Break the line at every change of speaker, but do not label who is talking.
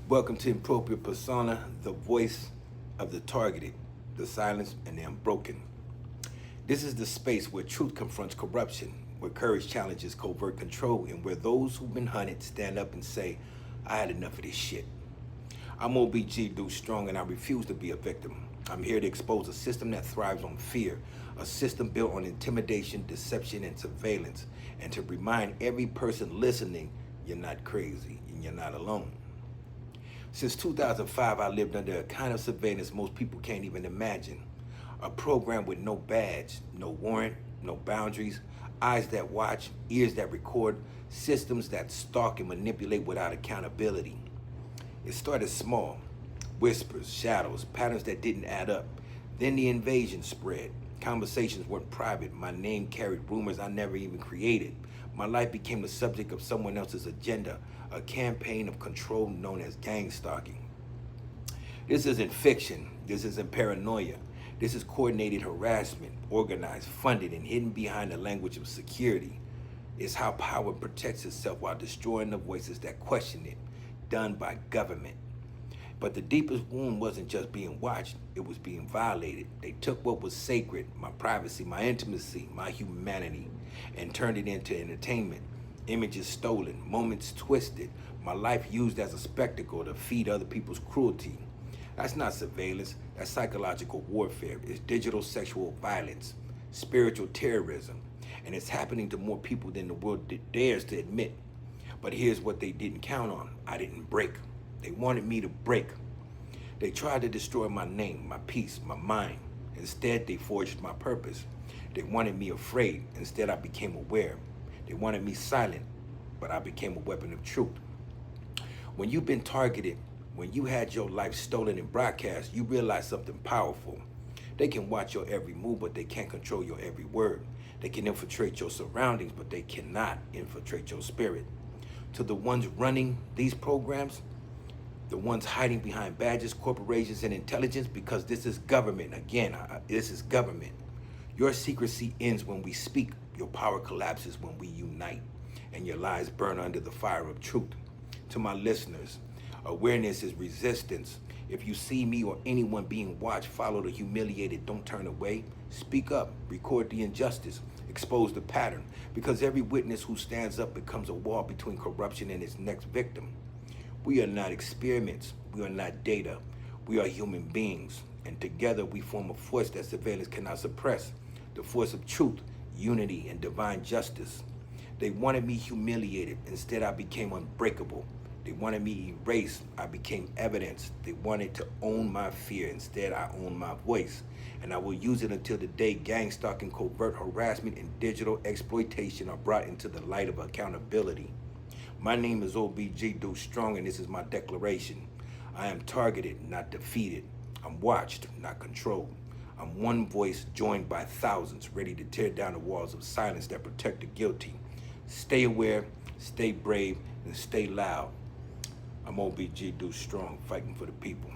Welcome to Impropria Persona, the voice of the targeted, the silenced, and the unbroken. This is the space where truth confronts corruption, where courage challenges covert control, and where those who've been hunted stand up and say, I had enough of this shit. I'm OBG Dude Strong, and I refuse to be a victim. I'm here to expose a system that thrives on fear, a system built on intimidation, deception, and surveillance, and to remind every person listening, you're not crazy and you're not alone. Since 2005, I lived under a kind of surveillance most people can't even imagine. A program with no badge, no warrant, no boundaries, eyes that watch, ears that record, systems that stalk and manipulate without accountability. It started small, whispers, shadows, patterns that didn't add up. Then the invasion spread. Conversations weren't private. My name carried rumors I never even created. My life became the subject of someone else's agenda, a campaign of control known as gang stalking. This isn't fiction. This isn't paranoia. This is coordinated harassment, organized, funded, and hidden behind the language of security. It's how power protects itself while destroying the voices that question it, done by government. But the deepest wound wasn't just being watched, it was being violated. They took what was sacred, my privacy, my intimacy, my humanity, and turned it into entertainment. Images stolen, moments twisted, my life used as a spectacle to feed other people's cruelty. That's not surveillance, that's psychological warfare. It's digital sexual violence, spiritual terrorism, and it's happening to more people than the world dares to admit. But here's what they didn't count on. I didn't break. They wanted me to break. They tried to destroy my name, my peace, my mind. Instead, they forged my purpose. They wanted me afraid. Instead, I became aware. They wanted me silent, but I became a weapon of truth. When you've been targeted, when you had your life stolen and broadcast, you realize something powerful. They can watch your every move, but they can't control your every word. They can infiltrate your surroundings, but they cannot infiltrate your spirit. To the ones running these programs, the ones hiding behind badges, corporations, and intelligence, because this is government. Again, this is government. Your secrecy ends when we speak. Your power collapses when we unite, and your lies burn under the fire of truth. To my listeners, awareness is resistance. If you see me or anyone being watched, follow the humiliated, don't turn away. Speak up, record the injustice, expose the pattern, because every witness who stands up becomes a wall between corruption and its next victim. We are not experiments, we are not data, we are human beings, and together we form a force that surveillance cannot suppress, the force of truth, unity, and divine justice. They wanted me humiliated, instead I became unbreakable. They wanted me erased, I became evidence. They wanted to own my fear, instead I own my voice. And I will use it until the day gang stalking, covert harassment, and digital exploitation are brought into the light of accountability. My name is OBG Dude Strong, and this is my declaration. I am targeted, not defeated. I'm watched, not controlled. I'm one voice joined by thousands, ready to tear down the walls of silence that protect the guilty. Stay aware, stay brave, and stay loud. I'm OBG Dude Strong, fighting for the people.